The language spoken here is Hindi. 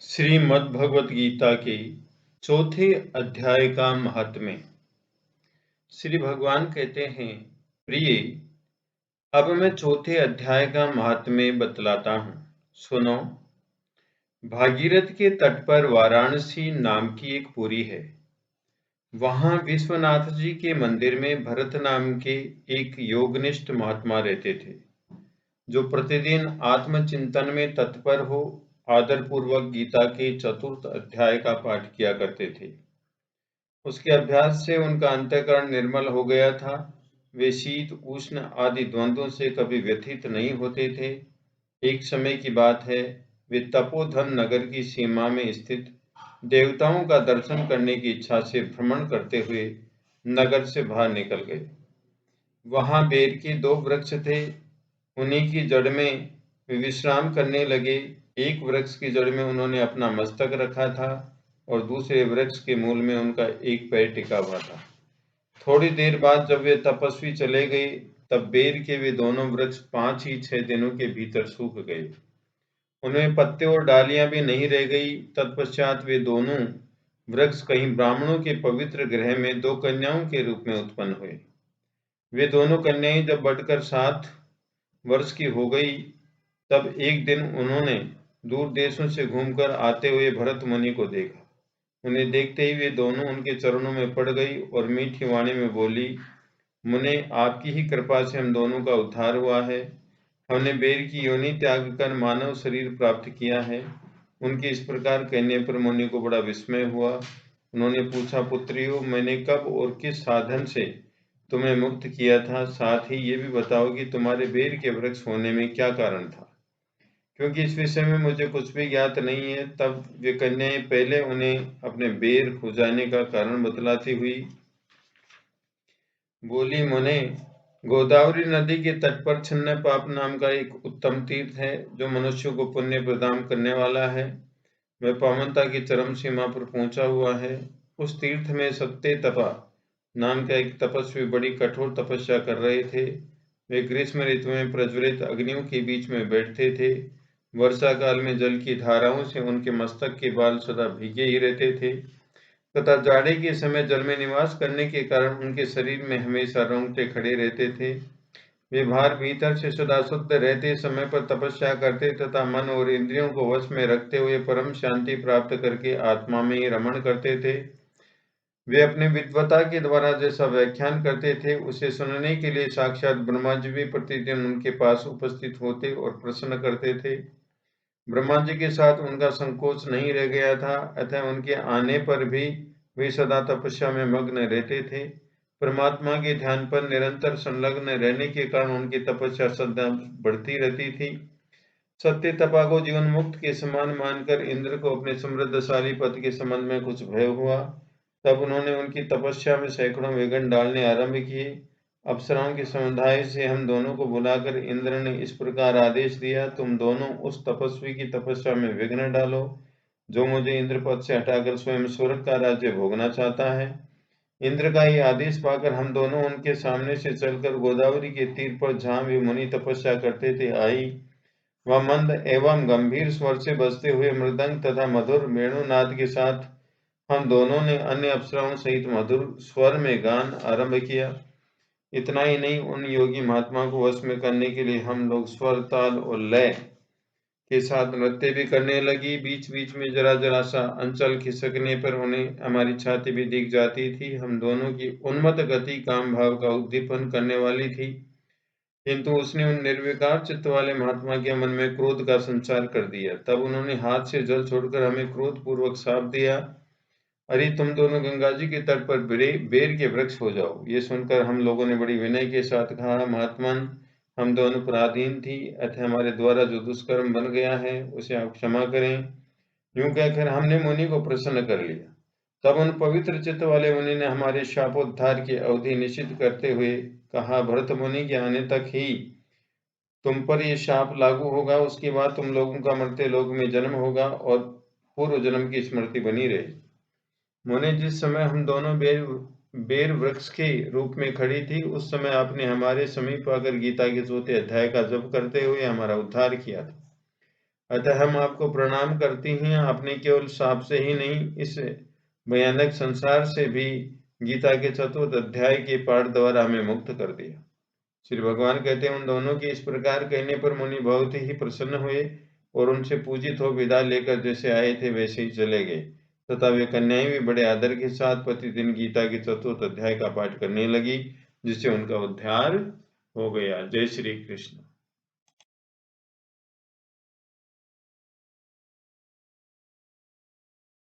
श्रीमद् भगवत गीता के चौथे अध्याय का महात्म्य। श्री भगवान कहते हैं, प्रिय, अब मैं चौथे अध्याय का महात्म्य बतलाता हूँ, सुनो। भागीरथ के तट पर वाराणसी नाम की एक पुरी है। वहाँ विश्वनाथ जी के मंदिर में भरत नाम के एक योगनिष्ठ महात्मा रहते थे, जो प्रतिदिन आत्मचिंतन में तत्पर हो आदरपूर्वक गीता के चतुर्थ अध्याय का पाठ किया करते थे। उसके अभ्यास से उनका अंतःकरण निर्मल हो गया था। वे शीत उष्ण आदि द्वंद्वों से कभी व्यथित नहीं होते थे। एक समय की बात है, वे तपोधन नगर की सीमा में स्थित देवताओं का दर्शन करने की इच्छा से भ्रमण करते हुए नगर से बाहर निकल गए। वहां बेर के दो वृक्ष थे, उन्हीं की जड़ में वे विश्राम करने लगे। एक वृक्ष की जड़ में उन्होंने अपना मस्तक रखा था और दूसरे वृक्ष के मूल में उनका एक पैर टिका हुआ था। थोड़ी देर बाद जब वे तपस्वी चले गए, तब बेर के वे दोनों वृक्ष 5 ही 6 दिनों के भीतर सूख गए। उनमें पत्ते और डालियां भी नहीं रह गई। तत्पश्चात वे दोनों वृक्ष कहीं ब्राह्मणों के पवित्र गृह में 2 कन्याओं के रूप में उत्पन्न हुए। वे दोनों कन्याएं जब बढ़कर 7 वर्ष की हो गई, तब एक दिन उन्होंने दूर देशों से घूमकर आते हुए भरत मुनि को देखा। उन्हें देखते ही वे दोनों उनके चरणों में पड़ गई और मीठी वाणी में बोली, मुने, आपकी ही कृपा से हम दोनों का उद्धार हुआ है। हमने बेर की योनि त्याग कर मानव शरीर प्राप्त किया है। उनके इस प्रकार कहने पर मुनि को बड़ा विस्मय हुआ। उन्होंने पूछा, पुत्रियों, मैंने कब और किस साधन से तुम्हें मुक्त किया था? साथ ही ये भी बताओ कि तुम्हारे बेर के वृक्ष होने में क्या कारण था, क्योंकि इस विषय में मुझे कुछ भी ज्ञात नहीं है। तब वे कन्याएं पहले उन्हें अपने बेर खुजाने का कारण बतलाती हुई बोली, मुने, गोदावरी नदी के तट पर छिन्न पाप नाम का एक उत्तम तीर्थ है, जो मनुष्य को पुण्य प्रदान करने वाला है। वह पावनता की चरम सीमा पर पहुंचा हुआ है। उस तीर्थ में सत्य तपा नाम का एक तपस्वी बड़ी कठोर तपस्या कर रहे थे। वे ग्रीष्म ऋतु में प्रज्वलित अग्नियों के बीच में बैठते थे। वर्षा काल में जल की धाराओं से उनके मस्तक के बाल सदा भीगे ही रहते थे तथा जाड़े के समय जल में निवास करने के कारण उनके शरीर में हमेशा रोंगटे खड़े रहते थे। वे बाहर भीतर से सदा शुद्ध रहते, समय पर तपस्या करते तथा मन और इंद्रियों को वश में रखते हुए परम शांति प्राप्त करके आत्मा में ही रमण करते थे। वे अपने विद्वता के द्वारा जैसा व्याख्यान करते थे, उसे सुनने के लिए साक्षात ब्रह्मा जी भी प्रतिदिन उनके पास उपस्थित होते और प्रश्न करते थे। ब्रह्मा जी के साथ उनका संकोच नहीं रह गया था, अतः उनके आने पर भी वे सदा तपस्या में मग्न रहते थे। परमात्मा के ध्यान पर निरंतर संलग्न रहने के कारण उनकी तपस्या सदा बढ़ती रहती थी। सत्य तपा को जीवन मुक्त के समान मानकर इंद्र को अपने समृद्धशाली पद के संबंध में कुछ भय हुआ। तब उन्होंने उनकी तपस्या में सैकड़ों विघ्न डालने आरंभ किए। अप्सराओं के समुदाय से हम दोनों को बुलाकर इंद्र ने इस प्रकार आदेश दिया, तुम दोनों उस तपस्वी की तपस्या में विघ्न डालो, जो मुझे इंद्र पद से हटाकर स्वयं स्वर्ग का राज्य भोगना चाहता है। इंद्र का ये आदेश पाकर हम दोनों उनके सामने से चलकर गोदावरी के तीर पर, जहाँ वे मुनि तपस्या करते थे, आई। वह मंद एवं गंभीर स्वर से बजते हुए मृदंग तथा मधुर वेणुनाद के साथ हम दोनों ने अन्य अप्सराओं सहित मधुर स्वर में गान आरंभ किया। इतना ही नहीं, उन योगी महात्मा को वश में करने के लिए हम लोग स्वर, ताल और लय के साथ नृत्य भी करने लगी। बीच बीच में जरा जरा सा अंचल खिसकने पर उन्हें हमारी छाती भी दिख जाती थी। हम दोनों की उन्मत्त गति काम भाव का उद्दीपन करने वाली थी, किंतु उसने उन निर्विकार चित्त वाले महात्मा के मन में क्रोध का संचार कर दिया। तब उन्होंने हाथ से जल छोड़कर हमें क्रोध पूर्वक शाप दिया, अरे तुम दोनों गंगा जी के तट पर बेर के वृक्ष हो जाओ। ये सुनकर हम लोगों ने बड़ी विनय के साथ कहा, महात्मन, हम दोनों पराधीन थी, अतः हमारे द्वारा जो दुष्कर्म बन गया है उसे आप क्षमा करें। यूं कहकर हमने मुनि को प्रसन्न कर लिया। तब उन पवित्र चित्त वाले मुनि ने हमारे शापोद्धार की अवधि निश्चित करते हुए कहा, भरत मुनि के आने तक ही तुम पर यह शाप लागू होगा। उसके बाद तुम लोगों का मरते लोक में जन्म होगा और पूर्व जन्म की स्मृति बनी रहे। मुने, जिस समय हम दोनों बेर वृक्ष के रूप में खड़ी थी, उस समय आपने हमारे समीप आकर गीता के चौथे अध्याय का जप करते हुए हमारा उद्धार किया था। अतः हम आपको प्रणाम करती हैं, आपने केवल शाप से ही नहीं, इस भयानक संसार से भी गीता के 4वें अध्याय के पाठ द्वारा हमें मुक्त कर दिया। श्री भगवान कहते हैं, उन दोनों के इस प्रकार कहने पर मुनि बहुत ही प्रसन्न हुए और उनसे पूजित हो विदा लेकर जैसे आए थे वैसे ही चले गए, तथा वे कन्याएं भी बड़े आदर के साथ प्रतिदिन गीता के 4वें अध्याय का पाठ करने लगी, जिससे उनका उद्धार हो गया। जय श्री कृष्ण।